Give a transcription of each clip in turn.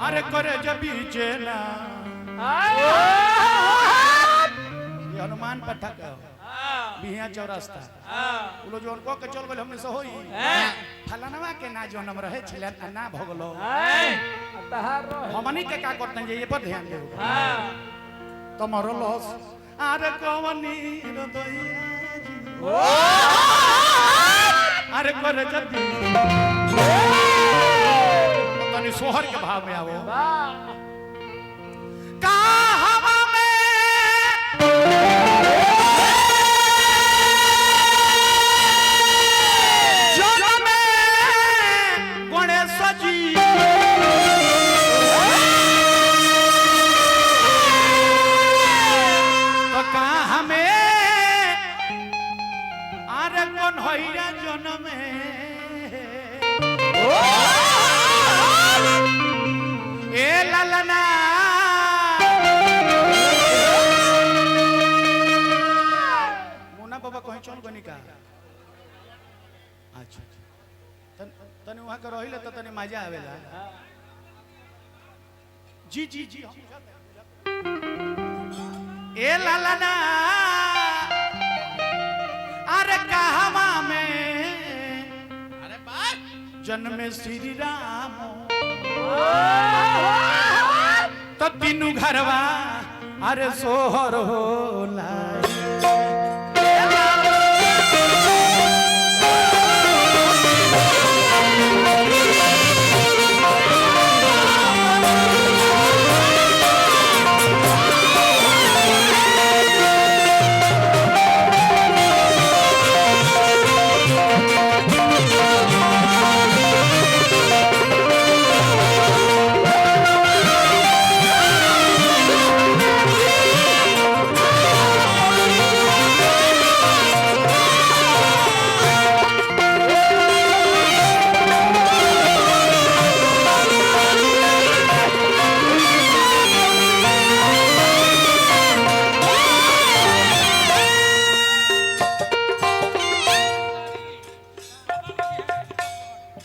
अरे करे जब बीचे ना ये हनुमान पट्टा का बिहिया चौरास्ता बोलो जो उनको के चल गए हमने से होई फलानवा के ना जो नंबर रहे छले ना भगलो हमनी के का करतन ये पर ध्यान दे तमरो लॉस अरे कवनी हृदया अरे करे जब तनी सोहर के भाव में आवो का हवा में जन में गणेश जी तो का हमें अरे कौन होइया जन में ए ललना मुन्ना बाबा कहीं चल गनी का अच्छा तने वहां का रहिला त तने मजा आवेला जी जी जी ए ललना अरे कहवा में अरे बात जन्म श्री राम तो तीनू घरवा अरे सोहर होला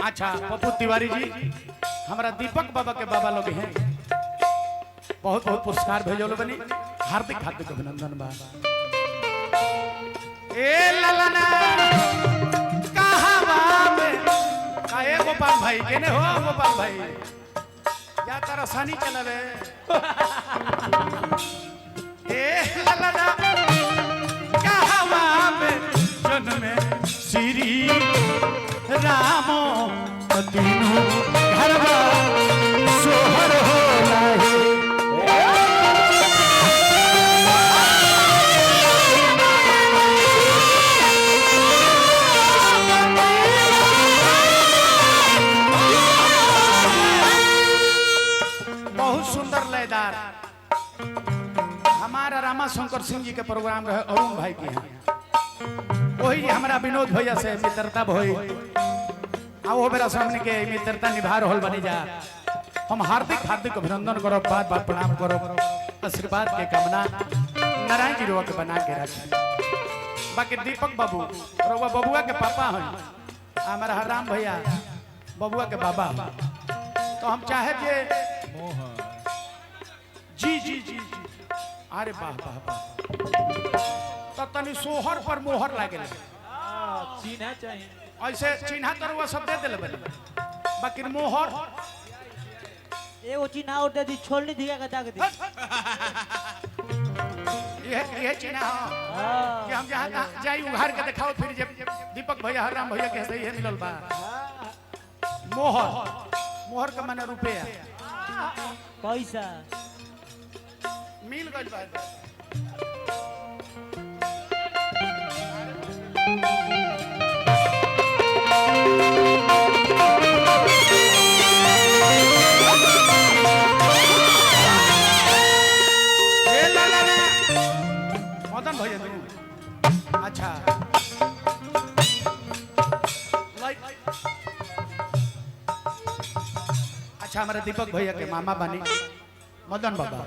अच्छा पप्पू तिवारी जी हमारा दीपक बाबा के बाबा लोग हैं बहुत बहुत पुरस्कार भेजो बनी हार्दिक हार्दिक अभिनंदन बा ए ललना कहवा में काहे गोपाल भाई केने हो गोपाल भाई या तारा सानी चलावे ए ललना कहवा में जन्म श्री रामो तीनों घरवा सोहर होला है बहुत सुंदर लयदार हमारा रामा शंकर सिंह जी के प्रोग्राम रहे अरुण भाई के यहाँ वही हमारा विनोद भैया से मित्रता भई वो मेरा सामने के मित्रता निभा रहल बनी जा हम हार्दिक हार्दिक अभिनंदन करो बात बात प्रणाम करो आशीर्वाद के कामना नारायण जी रोवा के बना के रखे बाकी दीपक बाबू रोवा बबुआ के पापा हैं हमारा राम भैया बबुआ के बाबा तो हम चाहे जे जी जी जी जी अरे वाह वाह वाह तो तनी सोहर पर मोहर लागे चिन्ह चाहिए ऐसे चिन्ह तरुआ सब दे देले बनी बाकी मोहर एगो चिन्ह और दे दी छोड़नी दिया का दाग दी ये चिन्ह कि हम जहां जाई उघार के दिखाओ फिर जब दीपक भैया हरराम भैया के सही है मिलल बा मोहर मोहर का माने रुपया पैसा मिल गइल बा मदन भैया अच्छा अच्छा हमारे दीपक भैया के मामा बनी मदन बाबा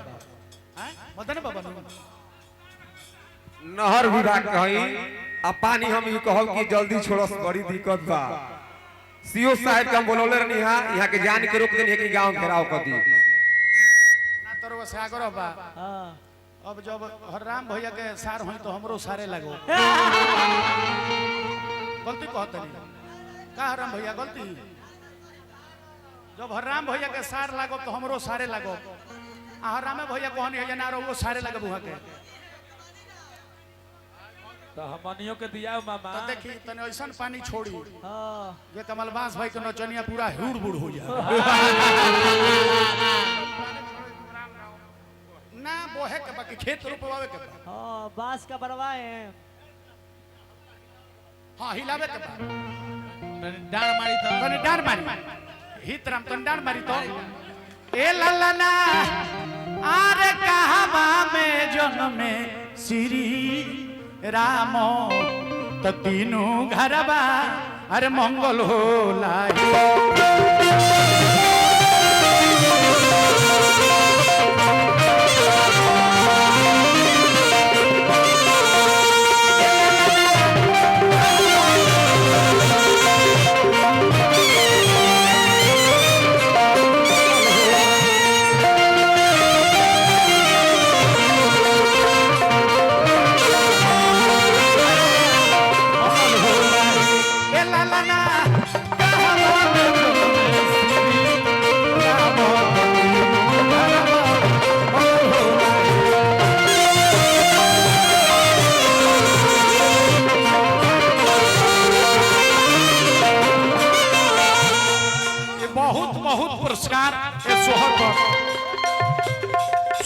मदन बाबा नहर विभाग कही आ पानी हम ये कहब कि जल्दी छोड़स बड़ी दिक्कत बा सीओ साहब के हम बोलौले रहनी हां यहां के जान के रोक देनी है कि गांव घेराव कर दी से आग्रह बा हाँ अब जब हरराम भैया के सार होई तो हमरो सारे लगो गलती कहत नहीं का हरराम भैया गलती जब हरराम भैया के सार लागो तो हमरो सारे लगो आ हरराम भैया कहनी है ना वो सारे लगो बुहा के तो हमनियों के दिया मामा तो देखी तने ऐसन पानी छोड़ी हाँ जे कमल बांस भाई के नचनिया पूरा हुड़ बुड़ हो जाए ना बोहे के बाकी खेत रोपवावे के बा हाँ बांस का बनवाए हां हिलावे के बा डांड मारी तो तने डांड मारी हितराम तने डांड मारी तो ए ललना आरे कहावा में जन्मे श्री राम तो तीनों घरबा अरे मंगल होला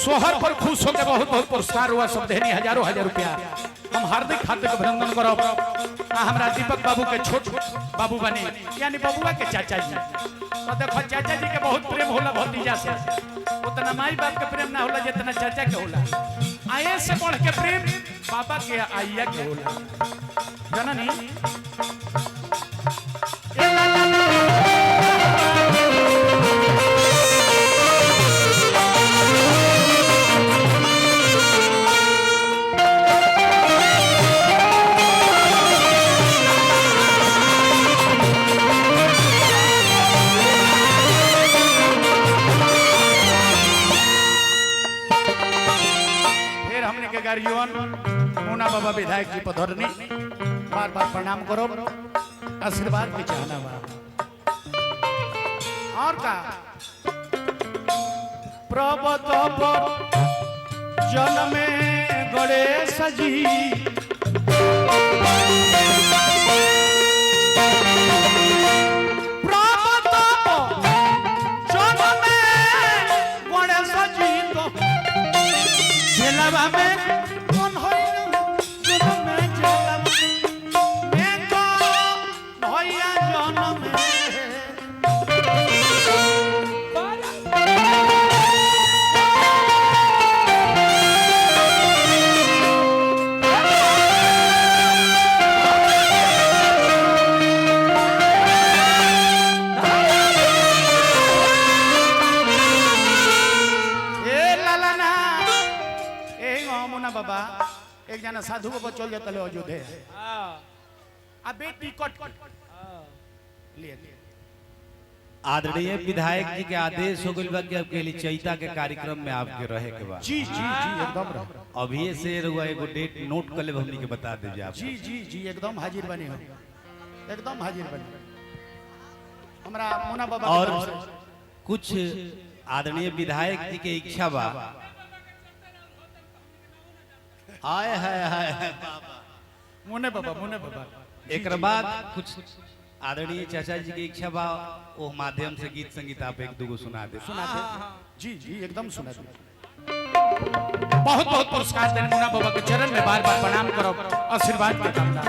सोहर पर खुश होकर बहुत बहुत पुरस्कार हुआ सब देनी हजारों हजार रुपया हम हार्दिक हार्दिक अभिनंदन करब हमरा दीपक बाबू के छोट बाबू बने यानी बबुआ के चाचा जी तो देखो चाचा जी के बहुत प्रेम होला भतीजा से उतना माई बाप के प्रेम ना होला जितना चाचा के होला आये से बढ़ के प्रेम पापा के आइया के होला जननी गार्जियन मुन्ना बाबा विधायक जी पधरनी बार बार प्रणाम करो आशीर्वाद की चाहना बा और का प्रभत पर जन्मे गणेश जी प्रभत पर जन्मे गणेश जी तो झेलवा में बाबा एक जना साधु बाबा चल जाता ले अयोध्या अब टिकट लिए आदरणीय विधायक जी के आदेश हो गइल बा कि आपके लिए चैता के कार्यक्रम में आपके रहे के बाद जी जी जी एकदम रहो अभी से रुआ एगो डेट नोट कर ले हमनी के बता दीजिए आप जी जी जी एकदम हाजिर बने हो एकदम हाजिर बने हमरा मुन्ना बाबा और कुछ आदरणीय विधायक जी के इच्छा बा हाय हाय हाय मुन्ने बाबा एक बाद कुछ आदरणीय चाचा जी की इच्छा बा वो माध्यम से गीत संगीत आप एक दूगो सुना दे जी जी एकदम सुना दे बहुत बहुत पुरस्कार देने मुन्ना बाबा के चरण में बार बार प्रणाम करो आशीर्वाद की कामना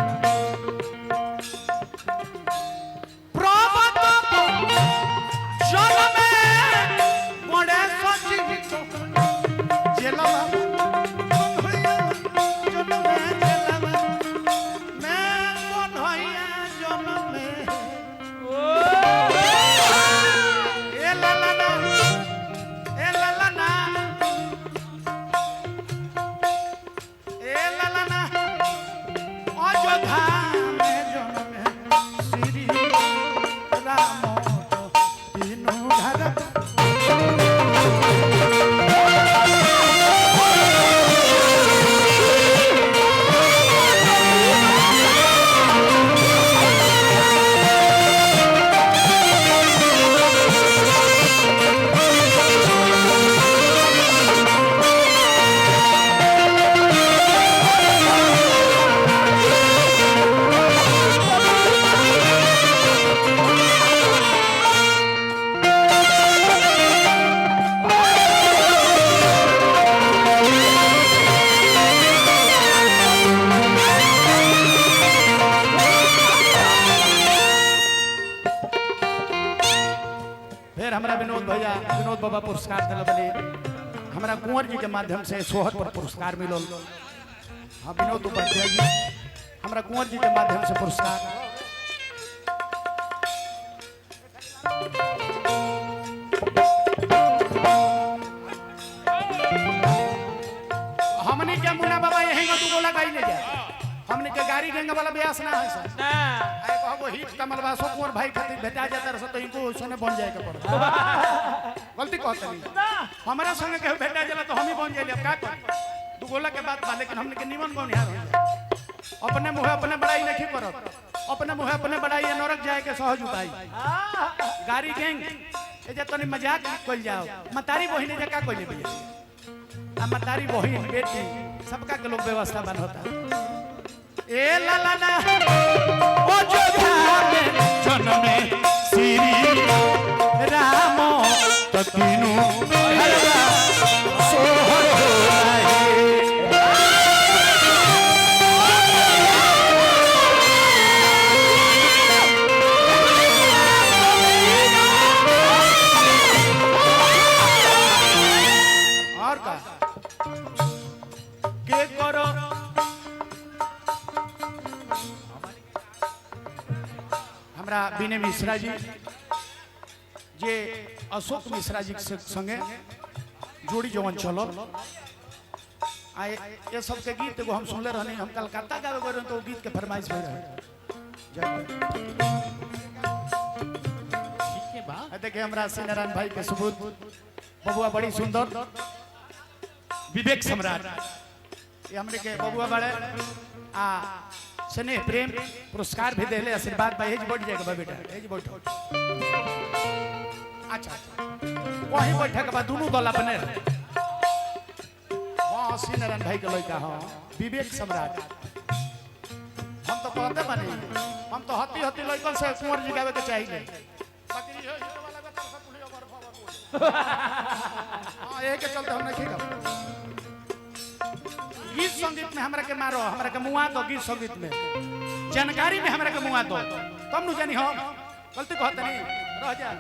फिर हमारा विनोद भैया विनोद बाबा पुरस्कार दिल बने हमारा कुंवर जी के माध्यम से सोहर पर पुरस्कार मिलल। हाँ विनोद उपाध्याय जी हमारा कुंवर जी के माध्यम से पुरस्कार। हमने क्या मुन्ना बाबा यही का दूगो लगाई ले जाए हमने के गाड़ी गेंगे वाला ब्यास ना है सर ना आए कहबो हिट कमलवा सो कुंवर भाई खातिर भेटा जाता रह तो इनको सोने बन जाए के पड़ गलती कहत नहीं हमारा संगे के भेटा जाला तो हम ही बन जाइले अब का कर दू गोला के बात बा लेकिन हमने के निमन बनिहार हो अपने मुंह अपने बड़ाई नहीं करत अपने मुंह अपने बड़ाई नरक जाए के सहज उपाय गाड़ी गेंग ए जे तनी मजाक कइल जाओ मतारी बहिनी जे का कइले भैया आ मतारी बहिन बेटी सबका के लोग व्यवस्था बन होता ए ला ला ला ओ जोधा में जन्मे श्री राम तकीनु हरवा सोहर होए और का के करो हमरा विनय मिश्रा जी जे अशोक मिश्रा जी के संगे जोड़ी जवन चलो आए ये सब के गीत एगो हम सुनले रहनी हम कलकत्ता गावे गए तो गीत के फरमाइश हो रहे ठीक है बा देखिए हमरा श्री नारायण भाई के सबूत बबुआ बड़ी सुंदर विवेक सम्राट ये हमने के बबुआ बड़े आ स्नेह प्रेम पुरस्कार भी देले आशीर्वाद भाई हेज बैठ जाएगा बेटा हेज बैठो अच्छा वही बैठक के बाद दोनों दल अपने हां श्री नारायण भाई के लड़का हां विवेक सम्राट हम तो कहते बने हम तो हती हती लड़कन से कुंवर जी गावे के चाहिए बाकी ये हीरो वाला का तरफ पुलियो बर फवर हां एक के चलते हम नहीं खीगा गीत संगीत में हमरा के मारो हमरा के मुआ दो गीत संगीत में जानकारी में हमरा के मुआ दो तब नु जानी हम गलती कहत नहीं रह जा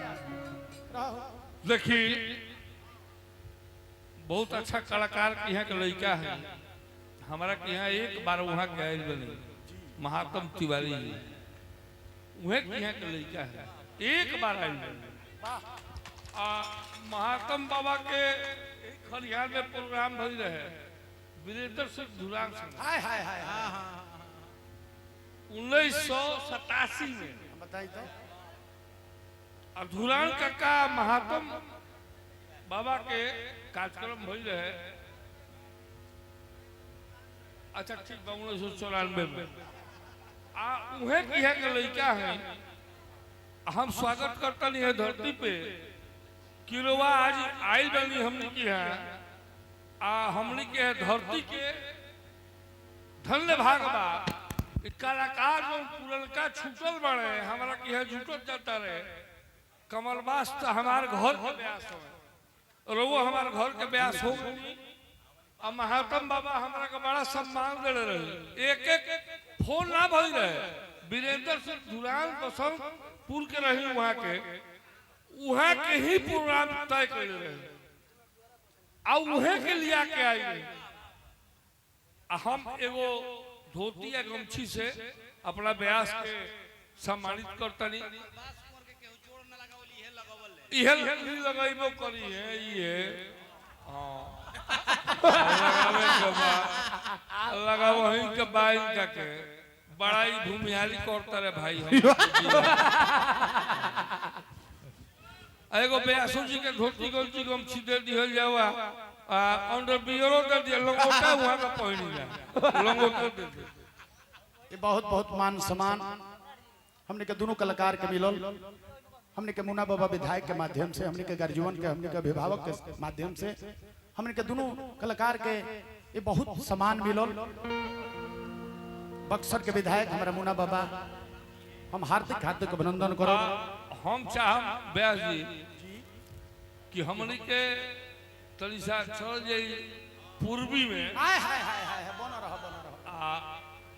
रहो देखी बहुत अच्छा कलाकार के यहाँ के लड़का है हमारा के यहाँ एक बार वहाँ के आयल बने महात्म तिवारी वह के यहाँ के लड़का है एक बार आयल बने महात्म बाबा के खलिहान में प्रोग्राम भई रहे वीरेंद्र सिंह धुरान सिंह हाय हाय हाय 1987 में बताई तो और धुरान काका महात्म बाबा के कार्यक्रम भई रहे अच्छा ठीक बा 1994 में उहे की है के लड़का है हम स्वागत करता नहीं है धरती पे किरोवा आज आइल बनी हमने की है हमने के धरती के धन्य भाग बा कलाकार जो पुरनका छूटल बड़े हमारा की है झूठल जाता रहे कमलबास तो हमारे घर के ब्यास हो रोवो हमारे घर के ब्यास हो और महात्म बाबा हमारा का बड़ा सम्मान दे रहे एक एक फोन ना भई रहे वीरेंद्र सिंह धुरान बसंतपुर के रही वहाँ के ही प्रोग्राम तय कर रहे और उहे के लिया के आई हम एगो धोती या गमछी से अपना ब्यास के सम्मानित करतनी इहे लगाइबो करी है ये लगावे के बाद लगावो ही के बाइन का के बड़ाई भूमिहारी करता रे भाई एगो ब्यासो जी के धोती गमछी गमछी दे दिहल जावा अंडर बियरो दे दिया लंगोटा वहां का पहिनी जा लंगोटा दे दे ये बहुत बहुत मान सम्मान हमने के दोनों कलाकार के मिलल हमने के मुन्ना बाबा विधायक के माध्यम से हमने के गर्जीवन के हमने के अभिभावक के माध्यम से हमने के दोनों कलाकार के ये बहुत सम्मान मिलल बक्सर के विधायक हमारा मुन्ना बाबा हम हार्दिक हार्दिक अभिनंदन करो हम चाह व्यास जी कि हमने के तलिसा चल जाई पूर्वी में हाय हाय हाय हाय बनो रहो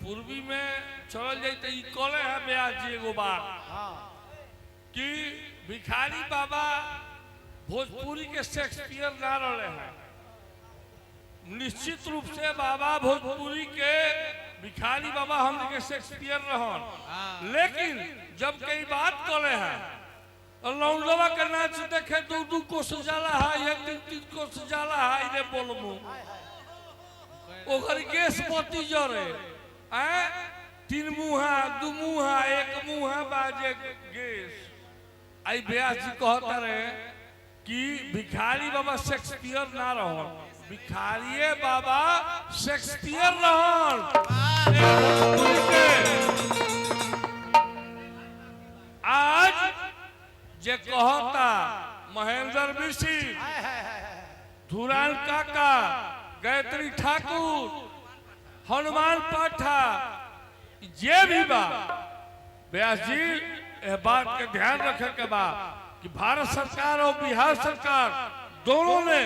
पूर्वी में चल जाई त ई कले है व्यास जी एगो बात हां कि भिखारी बाबा भोजपुरी के शेक्सपियर ना रहे हैं। निश्चित रूप से बाबा भोजपुरी के भिखारी बाबा हम के शेक्सपियर रहन, लेकिन जब कई बात करे हैं लौंडवा के नाच देखे 2-2 कोस जाला है, 1-3 कोस जाला है, इने बोलमु ओकर गैस पति जरे हैं 3 मुहा 2 मुहा 1 मुहा बाजे गैस। आई व्यास जी कहता रहे कि भिखारी बाबा शेक्सपियर ना रहन, भिखारी बाबा शेक्सपियर रहन। आज जे कहता महेंद्र मिश्र, धुरान काका, गायत्री ठाकुर, हनुमान पाठा, जे भी बा व्यास जी यह बात के ध्यान रखे के बा कि भारत सरकार और बिहार सरकार दोनों ने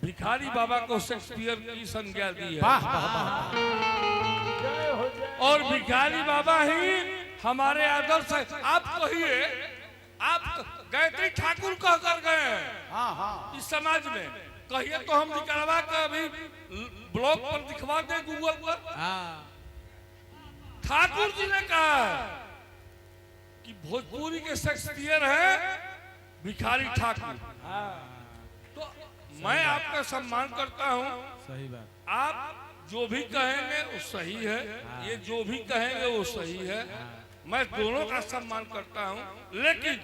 भिखारी बाबा को शेक्सपियर की संज्ञा दी है। और भिखारी बाबा ही हमारे आदर्श है। आप कहिए, आप गायत्री ठाकुर कह कर गए हैं इस समाज में, कहिए तो हम निकलवा के अभी ब्लॉग पर दिखवा दें, गूगल पर। ठाकुर जी ने कहा कि भोजपुरी के शेक्सपियर है भिखारी ठाकुर। तो मैं आपका सम्मान करता हूं, सही बात। आप जो भी कहेंगे वो सही है, ये जो भी कहेंगे वो सही है, मैं दोनों का सम्मान करता हूं। लेकिन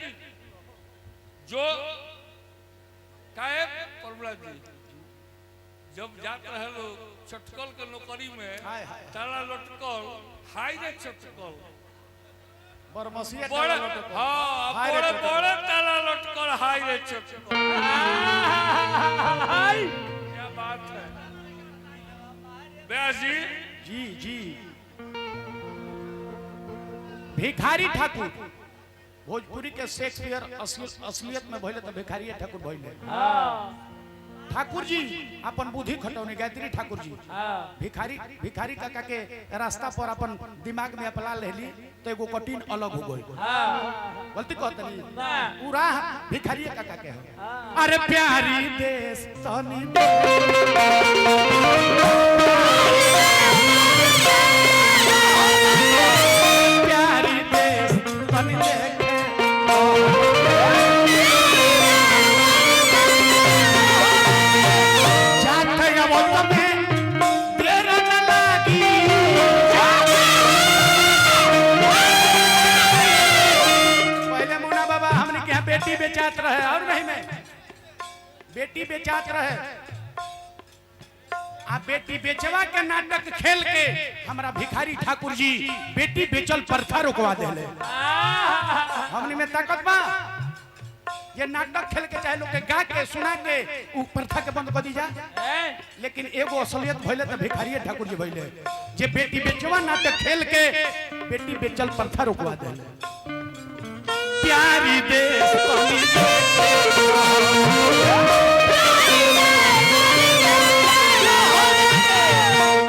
जो प्रभुराज जी जब जाते रहे लोग चटकल के नौकरी में, ताला लटकल, हाई रे चटकल, बरमसिया बड़े हाँ बड़े बड़े ताला लटकल, हाई रे चटकल। क्या बात है व्यास जी। जी जी भिखारी ठाकुर भोजपुरी के शेक्सपियर असलियत में भइले तो भिखारी ठाकुर भइले। ठाकुर जी अपन बुद्धि खटौनी गायत्री ठाकुर जी भिखारी काका के रास्ता पर अपन दिमाग में अपना लेली तो एगो कठिन अलग हो गई। गलती कहतनी पूरा भिखारी काका के है। अरे प्यारी देश तनी प्यारी देश तनी देखे बेटी बेचात रहे और नहीं में बेटी बेचात रहे। आ बेटी बेचवा के नाटक खेल के हमारा भिखारी ठाकुर जी बेटी बेचल प्रथा रोकवा देले। हमनी में ताकत बा ये नाटक खेल के चाहे लोग के गा के सुना के उ प्रथा के बंद कर दी जा। लेकिन एगो असलियत भइले तो भिखारी ठाकुर जी भइले जे बेटी बेचवा नाटक खेल के बेटी बेचल प्रथा रोकवा देले। प्यारी देश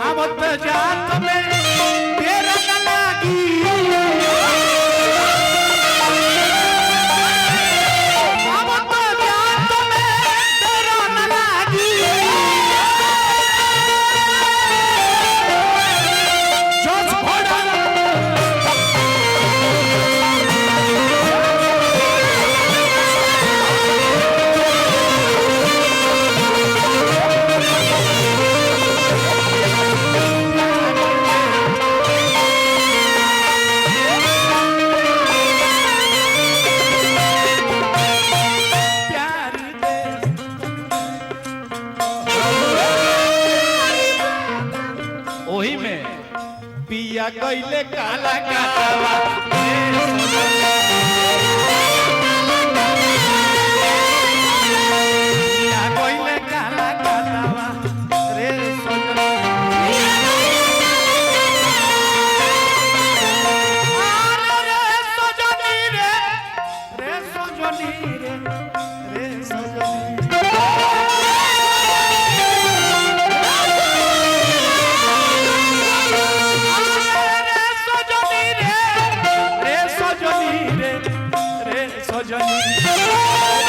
अब तो जात में तेरा न लागी अब तो जात में तेरा न लागी जोश भोड़ा पिया कइले काला कावा पिया कइले काला कावा रे सोजनी रे सोजनी रे सोजनी रे सोजनी भजनी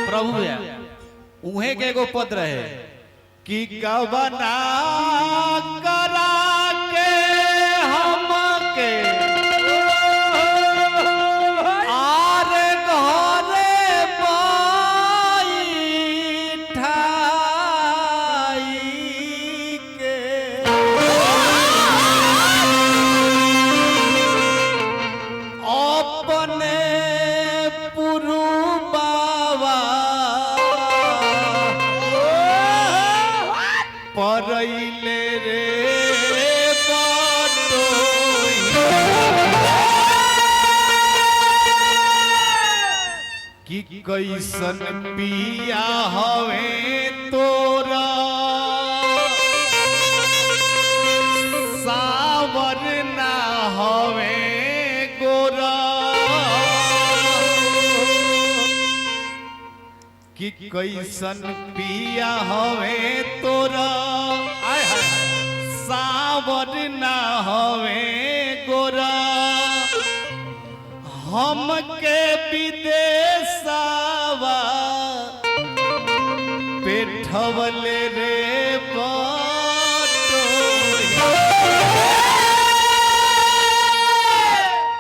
प्रभु भैया उहे के एगो पद रहे कि कवना करा के हमके आर घरे बैठाई के अपने पुरुबावा परैले रे बटोही कि कैसन पिया हवे तोरा सावर ना हवे गोरा कि कैसन पिया हवे तोरा सावर ना हवे गोरा हमके विदेशवा पेठवले रे बटोही।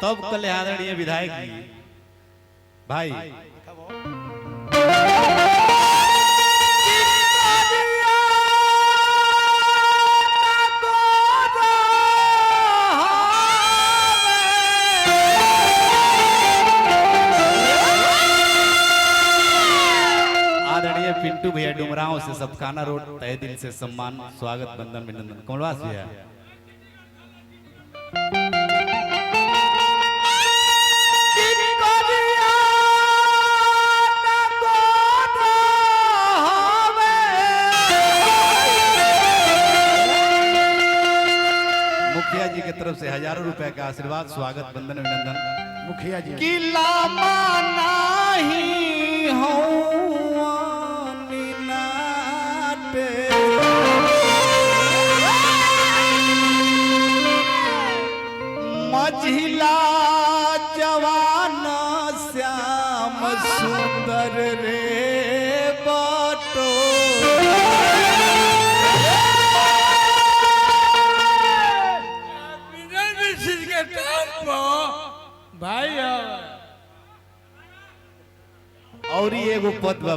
तब कल आदरणीय विधायक जी भाई आदरणीय पिंटू भैया डुमराव से सतखाना रोड तहे दिल से सम्मान स्वागत बंदन अभिनंदन कमलवास भैया मुखिया जी की तरफ से हजारों रुपए का आशीर्वाद स्वागत बंदन अभिनंदन मुखिया जी कि लामा नाही हौवानी नाटे मझिला जवान श्याम सुंदर रे बटो भाई और ये एगो पद बा